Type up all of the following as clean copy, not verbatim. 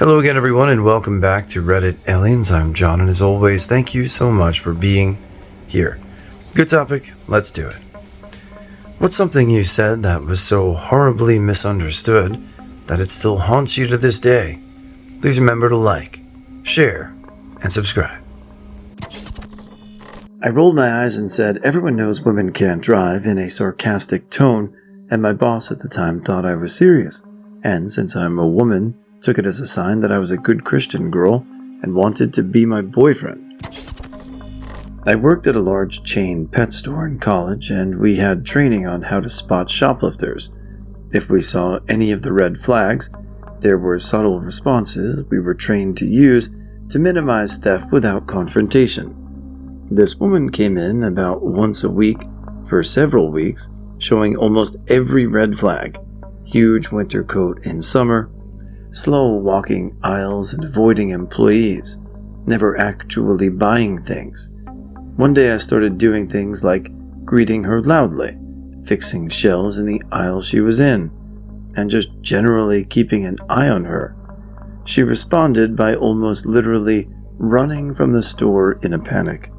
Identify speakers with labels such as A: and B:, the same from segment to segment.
A: Hello again, everyone, and welcome back to Reddit Aliens. I'm John, and as always, thank you so much for being here. Good topic, let's do it. What's something you said that was so horribly misunderstood that it still haunts you to this day? Please remember to like, share, and subscribe. I rolled my eyes and said, "Everyone knows women can't drive," in a sarcastic tone, and my boss at the time thought I was serious. And since I'm a woman, took it as a sign that I was a good Christian girl and wanted to be my boyfriend. I worked at a large chain pet store in college, and we had training on how to spot shoplifters. If we saw any of the red flags, there were subtle responses we were trained to use to minimize theft without confrontation. This woman came in about once a week for several weeks, showing almost every red flag: huge winter coat in summer, slow walking aisles and avoiding employees, never actually buying things. One day I started doing things like greeting her loudly, fixing shelves in the aisle she was in, and just generally keeping an eye on her. She responded by almost literally running from the store in a panic.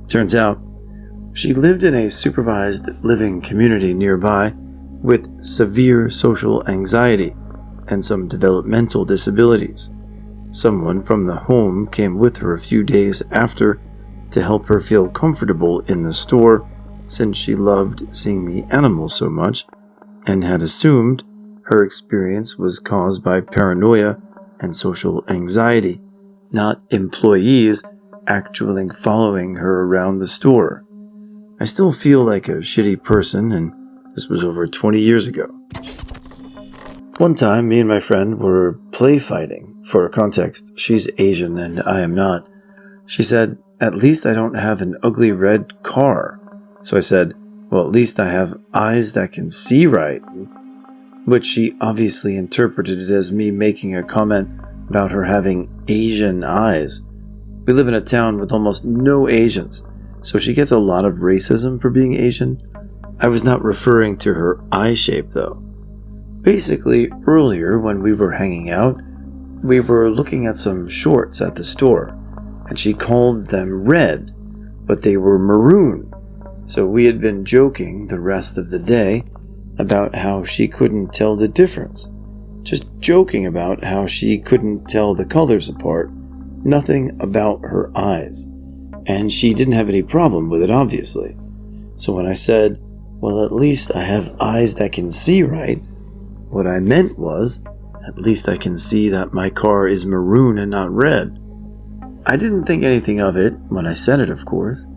A: Turns out, she lived in a supervised living community nearby with severe social anxiety and some developmental disabilities. Someone from the home came with her a few days after to help her feel comfortable in the store, since she loved seeing the animals so much and had assumed her experience was caused by paranoia and social anxiety, not employees actually following her around the store. I still feel like a shitty person, and this was over 20 years ago. One time, me and my friend were play fighting. For context, she's Asian and I am not. She said, "At least I don't have an ugly red car." So I said, "Well, at least I have eyes that can see right," which she obviously interpreted it as me making a comment about her having Asian eyes. We live in a town with almost no Asians, so she gets a lot of racism for being Asian. I was not referring to her eye shape, though. Basically, earlier when we were hanging out, we were looking at some shorts at the store, and she called them red, but they were maroon. So we had been joking the rest of the day about how she couldn't tell the difference. Just joking about how she couldn't tell the colors apart. Nothing about her eyes. And she didn't have any problem with it, obviously. So when I said, "Well, at least I have eyes that can see right," what I meant was, at least I can see that my car is maroon and not red. I didn't think anything of it when I said it, of course,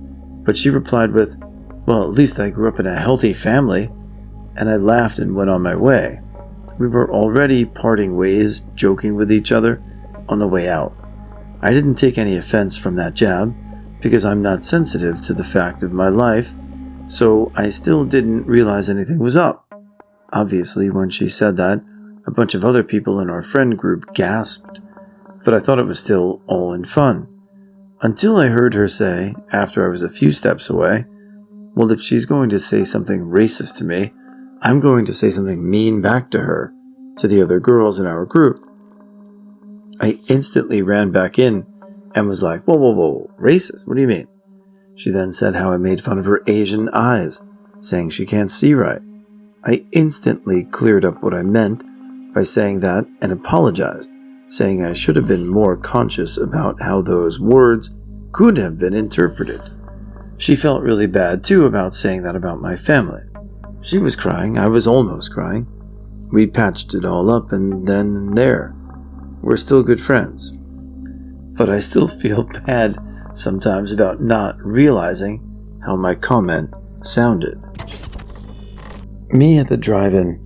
A: but she replied with, "Well, at least I grew up in a healthy family," and I laughed and went on my way. We were already parting ways, joking with each other on the way out. I didn't take any offense from that jab, because I'm not sensitive to the fact of my life, so I still didn't realize anything was up. Obviously, when she said that, a bunch of other people in our friend group gasped, but I thought it was still all in fun. Until I heard her say, after I was a few steps away, "Well, if she's going to say something racist to me, I'm going to say something mean back to her," to the other girls in our group. I instantly ran back in and was like, whoa, racist? What do you mean?" She then said how I made fun of her Asian eyes, saying she can't see right. I instantly cleared up what I meant by saying that and apologized, saying I should have been more conscious about how those words could have been interpreted. She felt really bad too about saying that about my family. She was crying, I was almost crying. We patched it all up, and then and there, we're still good friends. But I still feel bad sometimes about not realizing how my comment sounded. Me at the drive-in.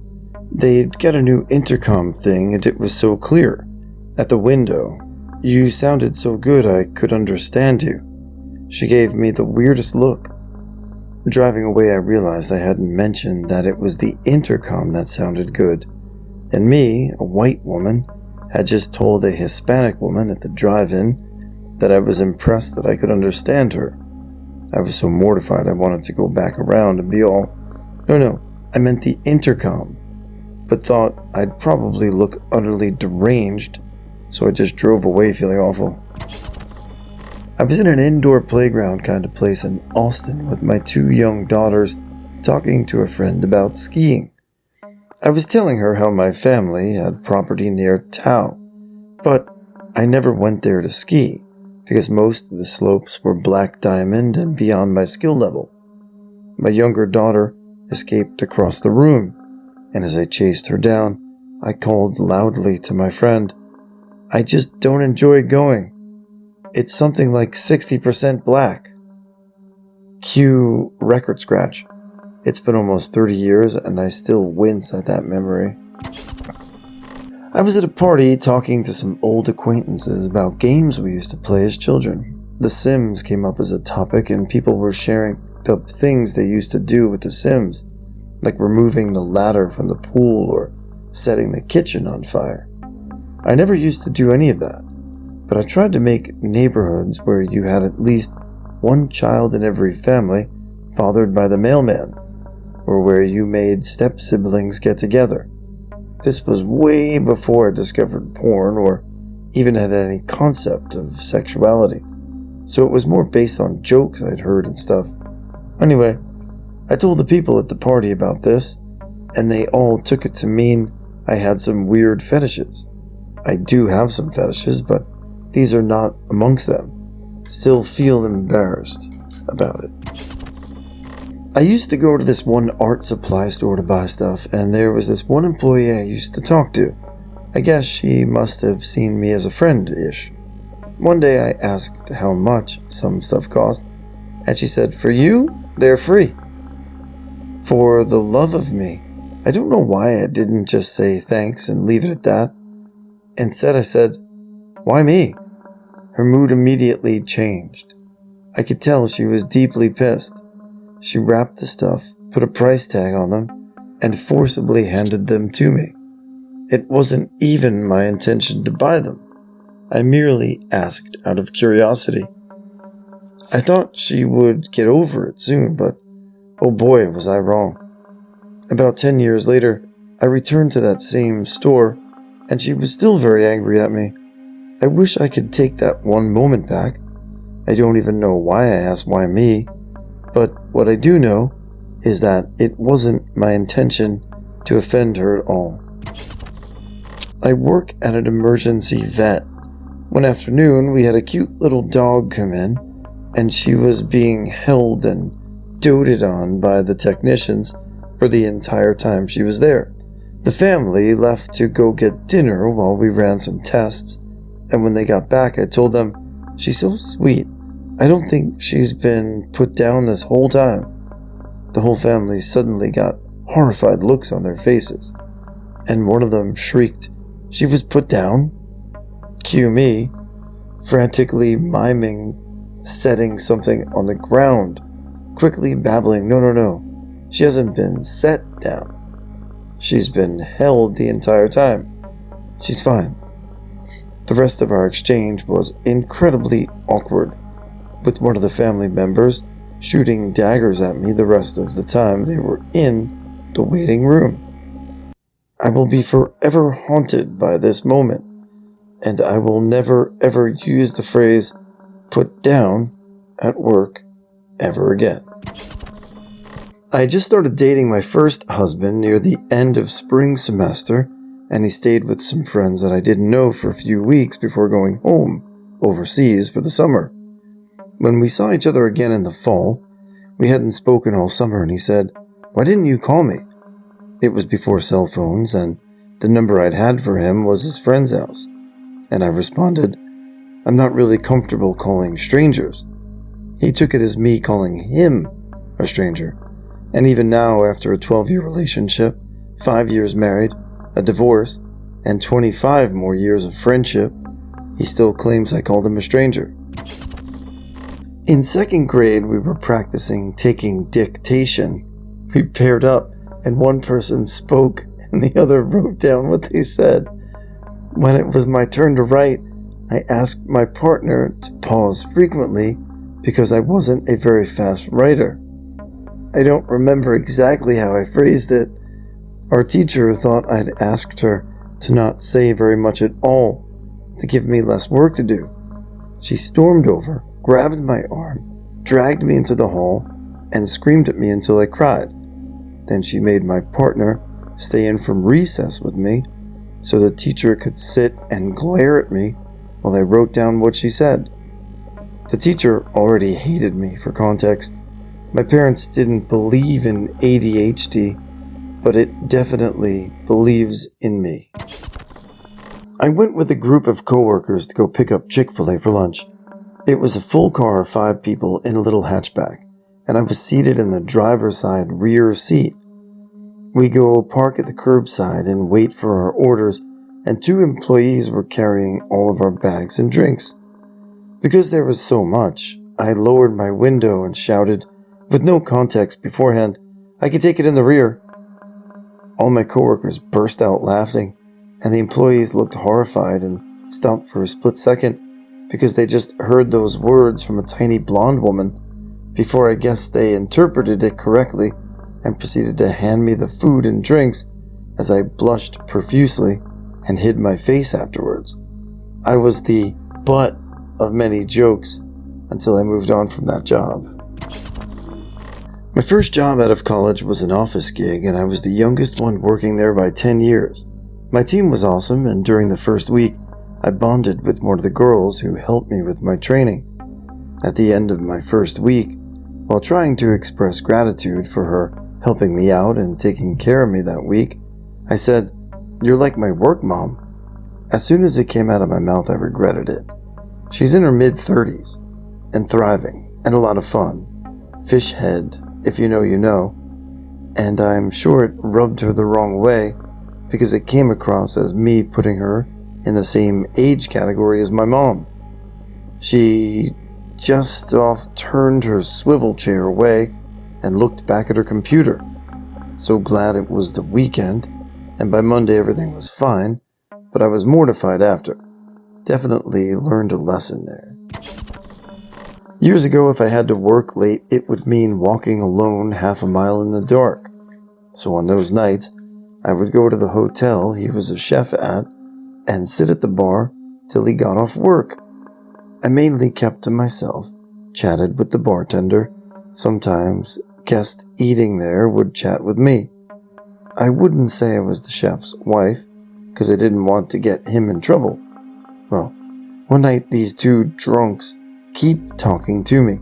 A: They'd got a new intercom thing, and it was so clear. At the window. "You sounded so good I could understand you." She gave me the weirdest look. Driving away, I realized I hadn't mentioned that it was the intercom that sounded good. And me, a white woman, had just told a Hispanic woman at the drive-in that I was impressed that I could understand her. I was so mortified I wanted to go back around and be all, "No, I meant the intercom," but thought I'd probably look utterly deranged so I just drove away feeling awful. I was in an indoor playground kind of place in Austin with my 2 young daughters talking to a friend about skiing. I was telling her how my family had property near Tao, but I never went there to ski because most of the slopes were black diamond and beyond my skill level. My younger daughter escaped across the room, and as I chased her down, I called loudly to my friend, "I just don't enjoy going. It's something like 60% black." Cue record scratch. It's been almost 30 years and I still wince at that memory. I was at a party talking to some old acquaintances about games we used to play as children. The Sims came up as a topic and people were sharing up things they used to do with the Sims, like removing the ladder from the pool or setting the kitchen on fire. I never used to do any of that, but I tried to make neighborhoods where you had at least one child in every family fathered by the mailman, or where you made step-siblings get together. This was way before I discovered porn or even had any concept of sexuality, so it was more based on jokes I'd heard and stuff. Anyway, I told the people at the party about this, and they all took it to mean I had some weird fetishes. I do have some fetishes, but these are not amongst them. Still feel embarrassed about it. I used to go to this one art supply store to buy stuff, and there was this one employee I used to talk to. I guess she must have seen me as a friend-ish. One day I asked how much some stuff cost, and she said, "For you, they're free." For the love of me, I don't know why I didn't just say thanks and leave it at that. Instead I said, "Why me?" Her mood immediately changed. I could tell she was deeply pissed. She wrapped the stuff, put a price tag on them, and forcibly handed them to me. It wasn't even my intention to buy them. I merely asked out of curiosity. I thought she would get over it soon, but oh boy, was I wrong. About 10 years later, I returned to that same store, and she was still very angry at me. I wish I could take that one moment back. I don't even know why I asked why me, but what I do know is that it wasn't my intention to offend her at all. I work at an emergency vet. One afternoon, we had a cute little dog come in, and she was being held and doted on by the technicians for the entire time she was there. The family left to go get dinner while we ran some tests, and when they got back, I told them, "She's so sweet. I don't think she's been put down this whole time." The whole family suddenly got horrified looks on their faces, and one of them shrieked, "She was put down?" Cue me, frantically miming setting something on the ground, quickly babbling, No, she hasn't been set down. She's been held the entire time. She's fine." The rest of our exchange was incredibly awkward, with one of the family members shooting daggers at me the rest of the time they were in the waiting room. I will be forever haunted by this moment, and I will never ever use the phrase "put down" at work ever again. I just started dating my first husband near the end of spring semester, and he stayed with some friends that I didn't know for a few weeks before going home overseas for the summer. When we saw each other again in the fall, we hadn't spoken all summer, and he said, "Why didn't you call me?" It was before cell phones, and the number I'd had for him was his friend's house. And I responded, "I'm not really comfortable calling strangers." He took it as me calling him a stranger. And even now, after a 12-year relationship, 5 years married, a divorce, and 25 more years of friendship, he still claims I called him a stranger. In second grade, we were practicing taking dictation. We paired up, and one person spoke, and the other wrote down what they said. When it was my turn to write, I asked my partner to pause frequently because I wasn't a very fast writer. I don't remember exactly how I phrased it. Our teacher thought I'd asked her to not say very much at all, to give me less work to do. She stormed over, grabbed my arm, dragged me into the hall, and screamed at me until I cried. Then she made my partner stay in from recess with me so the teacher could sit and glare at me while I wrote down what she said. The teacher already hated me. For context, my parents didn't believe in ADHD, but it definitely believes in me. I went with a group of coworkers to go pick up Chick-fil-A for lunch. It was a full car of 5 people in a little hatchback, and I was seated in the driver's side rear seat. We go park at the curbside and wait for our orders, and 2 employees were carrying all of our bags and drinks. Because there was so much, I lowered my window and shouted, with no context beforehand, "I can take it in the rear." All my coworkers burst out laughing, and the employees looked horrified and stopped for a split second because they just heard those words from a tiny blonde woman before I guess they interpreted it correctly and proceeded to hand me the food and drinks as I blushed profusely and hid my face afterwards. I was the butt of many jokes until I moved on from that job. My first job out of college was an office gig, and I was the youngest one working there by 10 years. My team was awesome, and during the first week, I bonded with one of the girls who helped me with my training. At the end of my first week, while trying to express gratitude for her helping me out and taking care of me that week, I said, "You're like my work mom." As soon as it came out of my mouth, I regretted it. She's in her mid-30s and thriving and a lot of fun. Fish head, if you know, you know. And I'm sure it rubbed her the wrong way because it came across as me putting her in the same age category as my mom. She just off turned her swivel chair away and looked back at her computer. So glad it was the weekend, and by Monday everything was fine, but I was mortified after. Definitely learned a lesson there. Years ago, if I had to work late, it would mean walking alone half a mile in the dark. So on those nights, I would go to the hotel he was a chef at and sit at the bar till he got off work. I mainly kept to myself, chatted with the bartender. Sometimes guests eating there would chat with me. I wouldn't say I was the chef's wife, because I didn't want to get him in trouble. Well, one night these 2 drunks keep talking to me,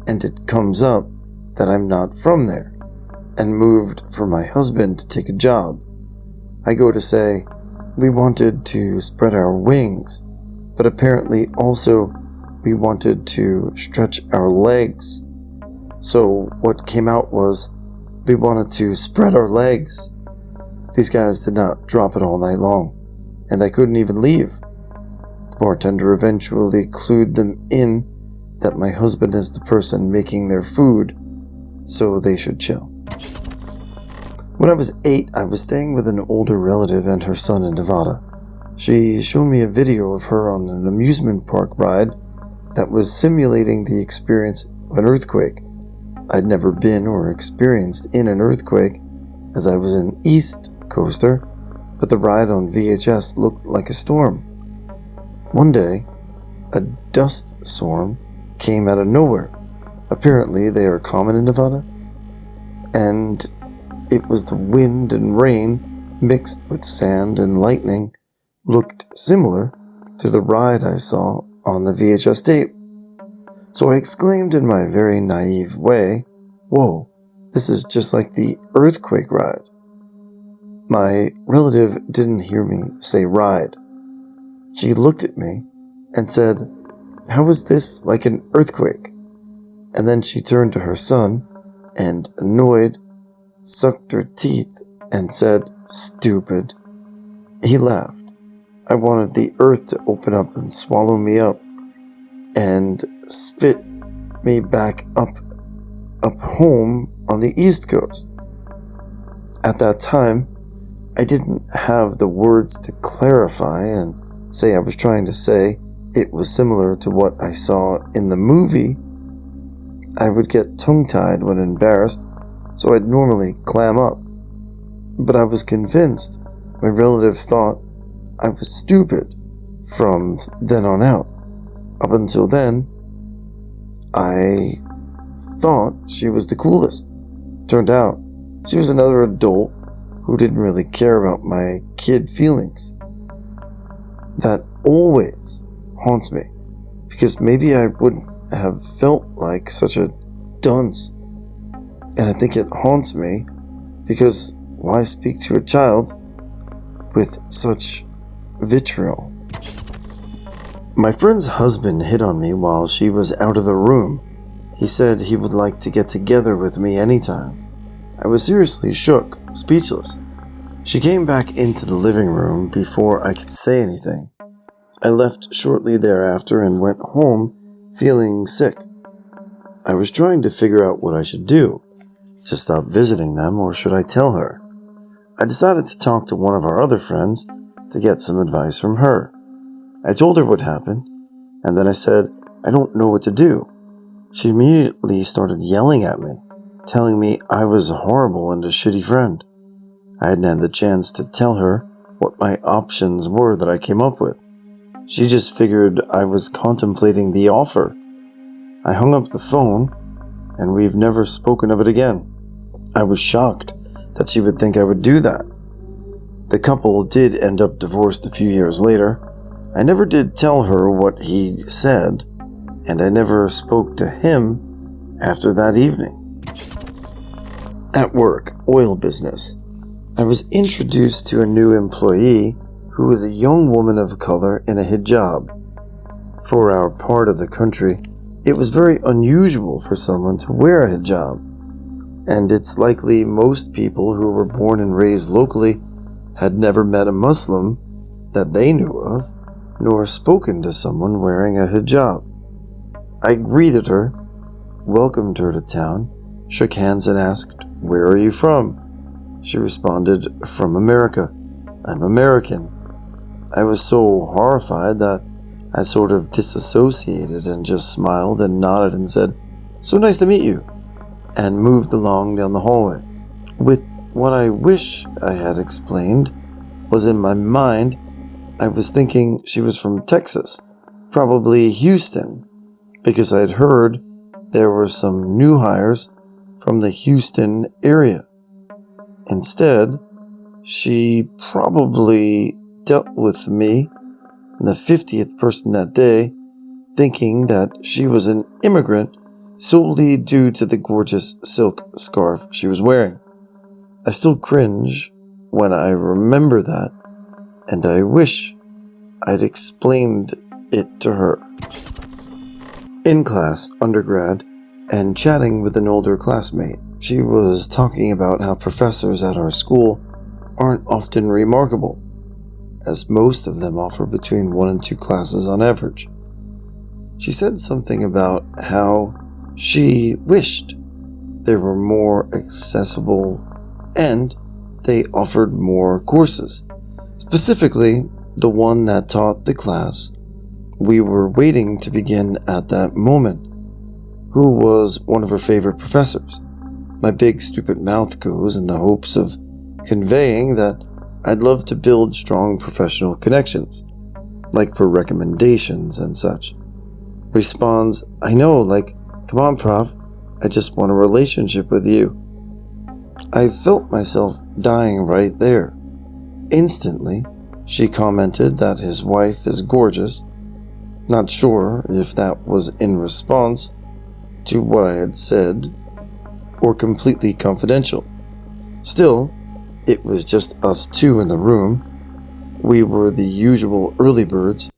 A: and it comes up that I'm not from there, and moved for my husband to take a job. I go to say, we wanted to spread our wings, but apparently also we wanted to stretch our legs. So what came out was, we wanted to spread our legs. These guys did not drop it all night long, and I couldn't even leave. The bartender eventually clued them in that my husband is the person making their food, so they should chill. When I was 8, I was staying with an older relative and her son in Nevada. She showed me a video of her on an amusement park ride that was simulating the experience of an earthquake. I'd never been or experienced in an earthquake, as I was an East Coaster, but the ride on VHS looked like a storm. One day, a dust storm came out of nowhere. Apparently, they are common in Nevada, and it was the wind and rain mixed with sand and lightning looked similar to the ride I saw on the VHS tape. So I exclaimed in my very naive way, "Whoa, this is just like the earthquake ride." My relative didn't hear me say ride. She looked at me and said, "How is this like an earthquake?" And then she turned to her son and, annoyed, sucked her teeth and said, "Stupid." He laughed. I wanted the earth to open up and swallow me up and spit me back up home on the East Coast. At that time, I didn't have the words to clarify and say I was trying to say it was similar to what I saw in the movie. I would get tongue-tied when embarrassed, so I'd normally clam up. But I was convinced my relative thought I was stupid from then on out. Up until then, I thought she was the coolest. Turned out, she was another adult who didn't really care about my kid feelings. That always haunts me, because maybe I wouldn't have felt like such a dunce. And I think it haunts me because why speak to a child with such vitriol? My friend's husband hit on me while she was out of the room. He said he would like to get together with me anytime. I was seriously shook, speechless. She came back into the living room before I could say anything. I left shortly thereafter and went home feeling sick. I was trying to figure out what I should do. To stop visiting them, or should I tell her? I decided to talk to one of our other friends to get some advice from her. I told her what happened, and then I said, I don't know what to do. She immediately started yelling at me, telling me I was a horrible and a shitty friend. I hadn't had the chance to tell her what my options were that I came up with. She just figured I was contemplating the offer. I hung up the phone, and we've never spoken of it again. I was shocked that she would think I would do that. The couple did end up divorced a few years later. I never did tell her what he said, and I never spoke to him after that evening. At work, oil business, I was introduced to a new employee who was a young woman of color in a hijab. For our part of the country, it was very unusual for someone to wear a hijab, and it's likely most people who were born and raised locally had never met a Muslim that they knew of, nor spoken to someone wearing a hijab. I greeted her, welcomed her to town, shook hands and asked, "Where are you from?" She responded, "From America. I'm American." I was so horrified that I sort of disassociated and just smiled and nodded and said, "So nice to meet you," and moved along down the hallway. With what I wish I had explained was in my mind, I was thinking she was from Texas, probably Houston, because I'd heard there were some new hires from the Houston area. Instead, she probably dealt with me, the 50th person that day, thinking that she was an immigrant solely due to the gorgeous silk scarf she was wearing. I still cringe when I remember that, and I wish I'd explained it to her. In class, undergrad, and chatting with an older classmate, she was talking about how professors at our school aren't often remarkable, as most of them offer between 1 and 2 classes on average. She said something about how she wished they were more accessible and they offered more courses, specifically the one that taught the class we were waiting to begin at that moment, who was one of her favorite professors. My big stupid mouth goes in the hopes of conveying that I'd love to build strong professional connections, like for recommendations and such. Responds, "I know, like, come on, prof, I just want a relationship with you." I felt myself dying right there. Instantly, she commented that his wife is gorgeous. Not sure if that was in response to what I had said or completely confidential. Still, it was just us two in the room. We were the usual early birds,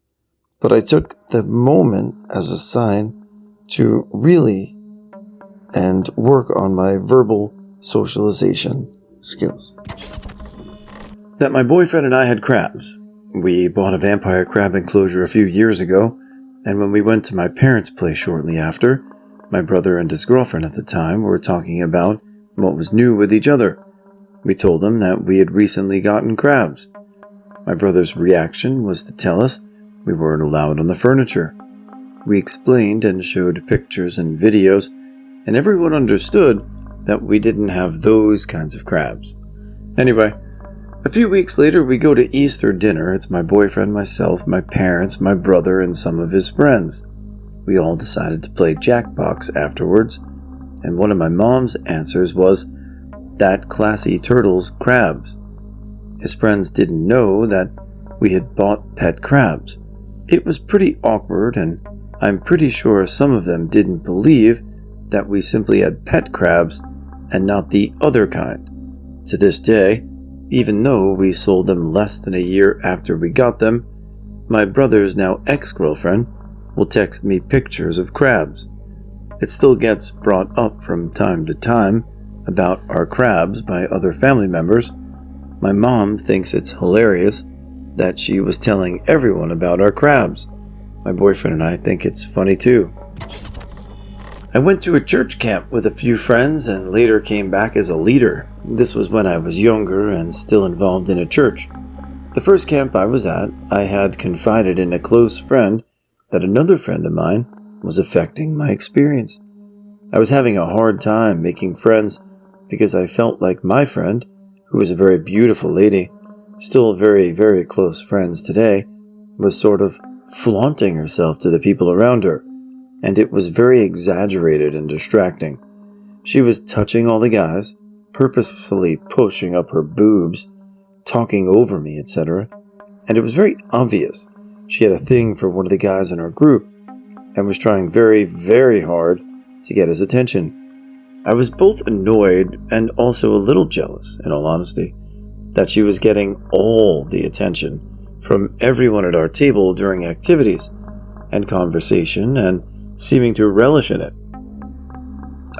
A: but I took the moment as a sign to really and work on my verbal socialization skills. That my boyfriend and I had crabs. We bought a vampire crab enclosure a few years ago, and when we went to my parents' place shortly after, my brother and his girlfriend at the time were talking about what was new with each other. We told them that we had recently gotten crabs. My brother's reaction was to tell us we weren't allowed on the furniture. We explained and showed pictures and videos, and everyone understood that we didn't have those kinds of crabs. Anyway, A few weeks later, we go to Easter dinner. It's my boyfriend, myself, my parents, my brother, and some of his friends. We all decided to play Jackbox afterwards, and one of my mom's answers was, "That classy turtle's crabs." His friends didn't know that we had bought pet crabs. It was pretty awkward, and I'm pretty sure some of them didn't believe that we simply had pet crabs and not the other kind. To this day, even though we sold them less than a year after we got them, my brother's now ex-girlfriend will text me pictures of crabs. It still gets brought up from time to time about our crabs by other family members. My mom thinks it's hilarious that she was telling everyone about our crabs. My boyfriend and I think it's funny too. I went to a church camp with a few friends and later came back as a leader. This was when I was younger and still involved in a church. The first camp I was at, I had confided in a close friend that another friend of mine was affecting my experience. I was having a hard time making friends because I felt like my friend, who was a very beautiful lady, still very, very close friends today, was sort of flaunting herself to the people around her, and it was very exaggerated and distracting. She was touching all the guys, purposefully pushing up her boobs, talking over me, etc., and it was very obvious she had a thing for one of the guys in our group and was trying very, very hard to get his attention. I was both annoyed and also a little jealous, in all honesty, that she was getting all the attention from everyone at our table during activities and conversation and seeming to relish in it.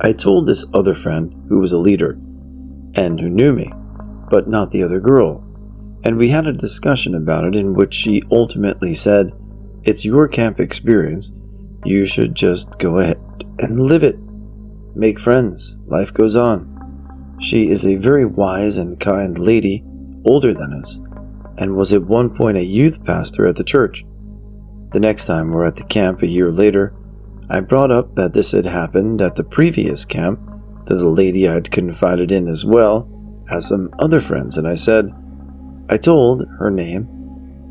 A: I told this other friend who was a leader and who knew me, but not the other girl, and we had a discussion about it in which she ultimately said, "It's your camp experience. You should just go ahead and live it. Make friends. Life goes on." She is a very wise and kind lady, older than us, and was at one point a youth pastor at the church. The next time we're at the camp a year later, I brought up that this had happened at the previous camp to the lady I'd confided in as well as some other friends, and I told her name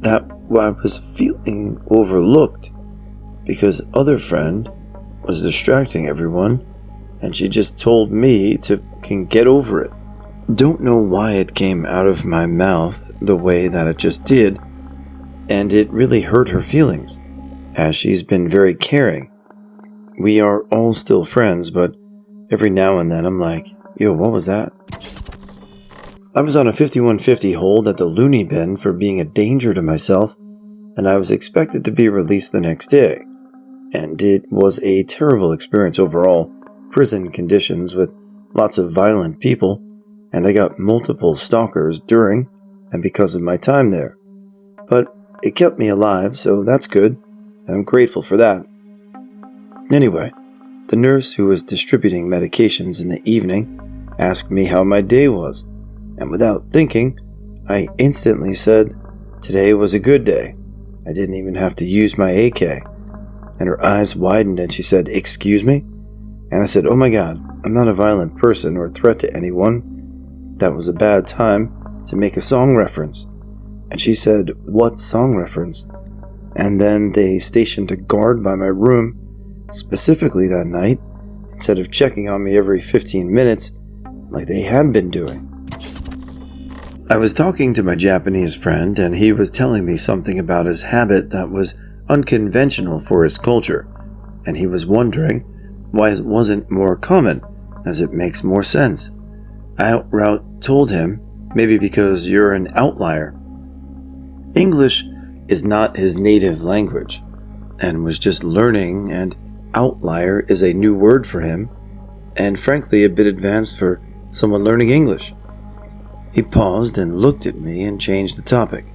A: that I was feeling overlooked because other friend was distracting everyone, and she just told me to get over it. Don't know why it came out of my mouth the way that it just did, and it really hurt her feelings, as she's been very caring. We are all still friends, but every now and then I'm like, yo, what was that? I was on a 5150 hold at the loony bin for being a danger to myself, and I was expected to be released the next day. And it was a terrible experience overall, prison conditions with lots of violent people, and I got multiple stalkers during and because of my time there. But it kept me alive, so that's good, and I'm grateful for that. Anyway, the nurse who was distributing medications in the evening asked me how my day was, and without thinking, I instantly said, "Today was a good day. I didn't even have to use my AK." And her eyes widened and she said, "Excuse me?" And I said, "Oh my God, I'm not a violent person or a threat to anyone. That was a bad time to make a song reference." And she said, "What song reference?" And then they stationed a guard by my room specifically that night, instead of checking on me every 15 minutes like they had been doing. I was talking to my Japanese friend, and he was telling me something about his habit that was unconventional for his culture, and he was wondering why it wasn't more common, as it makes more sense. I outright told him, maybe because you're an outlier. English is not his native language, and was just learning, and outlier is a new word for him, and frankly a bit advanced for someone learning English. He paused and looked at me and changed the topic.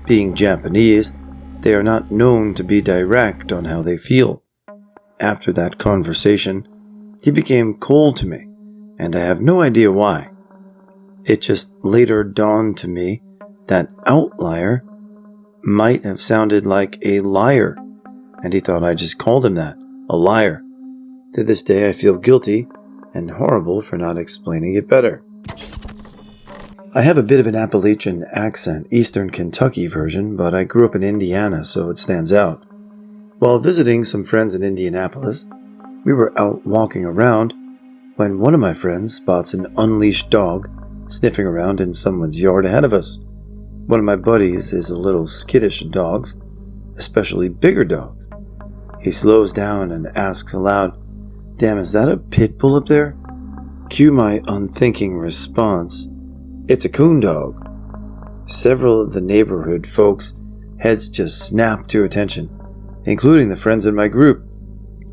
A: Being Japanese, they are not known to be direct on how they feel. After that conversation, he became cold to me, and I have no idea why. It just later dawned to me that outlier might have sounded like a liar, and he thought I just called him that, a liar. To this day I feel guilty and horrible for not explaining it better. I have a bit of an Appalachian accent, Eastern Kentucky version, but I grew up in Indiana, so it stands out. While visiting some friends in Indianapolis, we were out walking around when one of my friends spots an unleashed dog sniffing around in someone's yard ahead of us. One of my buddies is a little skittish of dogs, especially bigger dogs. He slows down and asks aloud, "Damn, is that a pit bull up there?" Cue my unthinking response, "It's a coon dog." Several of the neighborhood folks' heads just snap to attention, including the friends in my group.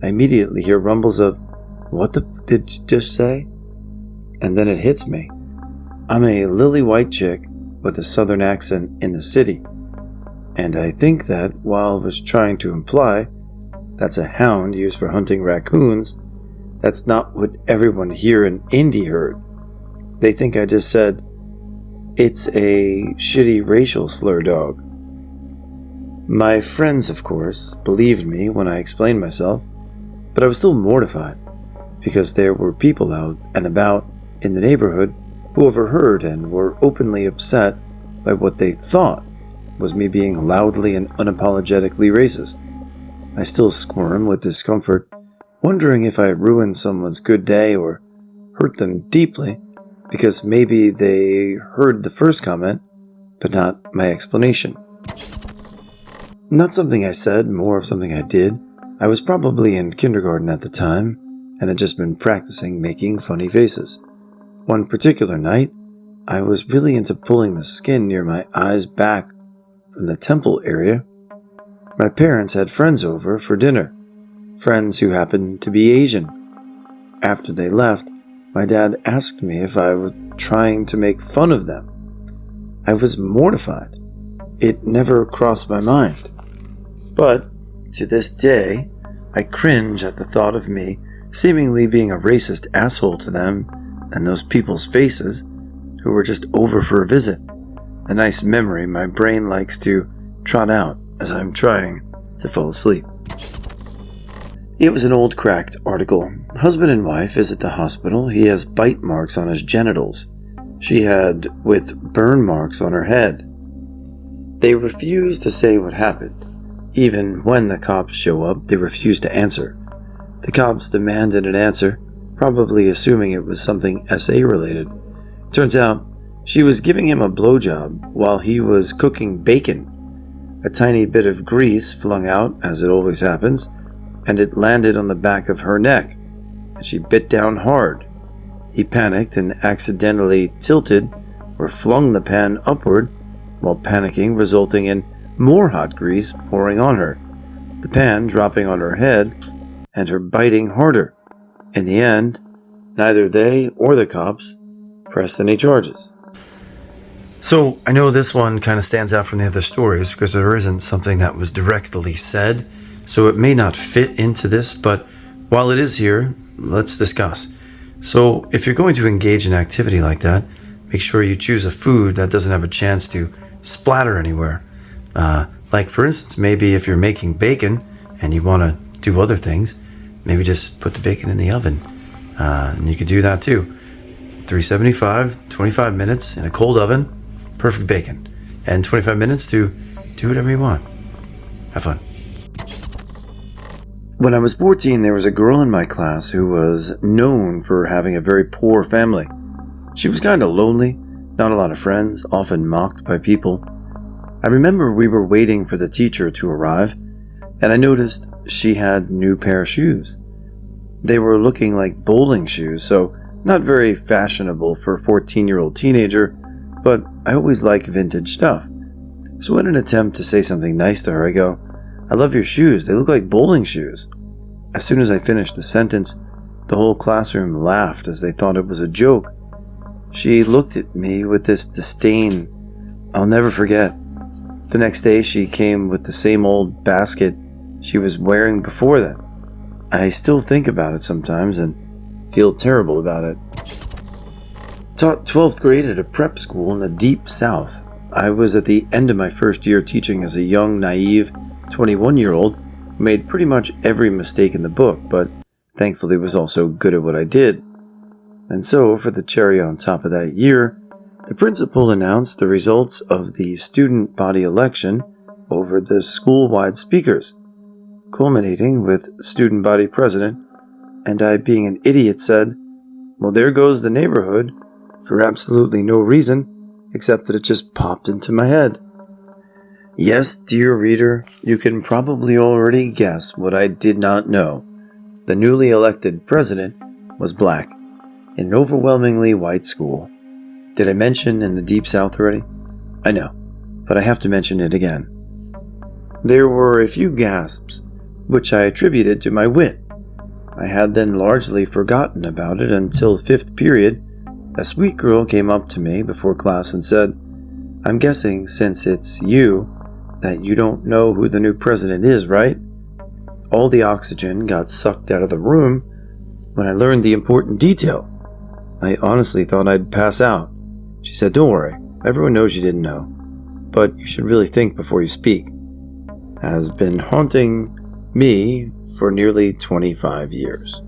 A: I immediately hear rumbles of, "What the did you just say?" And then it hits me. I'm a lily-white chick with a southern accent in the city, and I think that while I was trying to imply that's a hound used for hunting raccoons, that's not what everyone here in Indy heard. They think I just said, "It's a shitty racial slur dog." My friends, of course, believed me when I explained myself, but I was still mortified because there were people out and about in the neighborhood who overheard and were openly upset by what they thought was me being loudly and unapologetically racist. I still squirm with discomfort, wondering if I ruined someone's good day or hurt them deeply, because maybe they heard the first comment, but not my explanation. Not something I said, more of something I did. I was probably in kindergarten at the time, and had just been practicing making funny faces. One particular night, I was really into pulling the skin near my eyes back from the temple area. My parents had friends over for dinner, friends who happened to be Asian. After they left, my dad asked me if I was trying to make fun of them. I was mortified. It never crossed my mind. But, to this day, I cringe at the thought of me seemingly being a racist asshole to them and those people's faces who were just over for a visit. A nice memory my brain likes to trot out as I'm trying to fall asleep. It was an old cracked article. Husband and wife visit the hospital. He has bite marks on his genitals. She had with burn marks on her head. They refuse to say what happened. Even when the cops show up, they refuse to answer. The cops demanded an answer, probably assuming it was something SA related. Turns out, she was giving him a blowjob while he was cooking bacon. A tiny bit of grease flung out, as it always happens, and it landed on the back of her neck, and she bit down hard. He panicked and accidentally tilted or flung the pan upward, while panicking, resulting in more hot grease pouring on her, the pan dropping on her head, and her biting harder. In the end, neither they or the cops pressed any charges. So, I know this one kind of stands out from the other stories because there isn't something that was directly said, so it may not fit into this, but while it is here, let's discuss. So, if you're going to engage in activity like that, make sure you choose a food that doesn't have a chance to splatter anywhere. Like, for instance, maybe if you're making bacon and you want to do other things, maybe just put the bacon in the oven. And you could do that too. 375, 25 minutes in a cold oven, perfect bacon. And 25 minutes to do whatever you want. Have fun. When I was 14, there was a girl in my class who was known for having a very poor family. She was kind of lonely, not a lot of friends, often mocked by people. I remember we were waiting for the teacher to arrive, and I noticed she had new pair of shoes. They were looking like bowling shoes, so not very fashionable for a 14-year-old teenager, but I always like vintage stuff. So in an attempt to say something nice to her, I go, "I love your shoes, they look like bowling shoes." As soon as I finished the sentence, the whole classroom laughed as they thought it was a joke. She looked at me with this disdain I'll never forget. The next day she came with the same old basket she was wearing before that. I still think about it sometimes and feel terrible about it. Taught 12th grade at a prep school in the deep south. I was at the end of my first year teaching as a young, naive 21-year-old who made pretty much every mistake in the book, but thankfully was also good at what I did. And so, for the cherry on top of that year, The principal announced the results of the student body election over the school-wide speakers, culminating with student body president, and I, being an idiot, said, "Well, there goes the neighborhood," for absolutely no reason, except that it just popped into my head. Yes, dear reader, you can probably already guess what I did not know. The newly elected president was black, in an overwhelmingly white school. Did I mention in the Deep South already? I know, but I have to mention it again. There were a few gasps, which I attributed to my wit. I had then largely forgotten about it until 5th period. A sweet girl came up to me before class and said, "I'm guessing, since it's you, that you don't know who the new president is, right?" All the oxygen got sucked out of the room when I learned the important detail. I honestly thought I'd pass out. She said, "Don't worry, everyone knows you didn't know, but you should really think before you speak." Has been haunting me for nearly 25 years.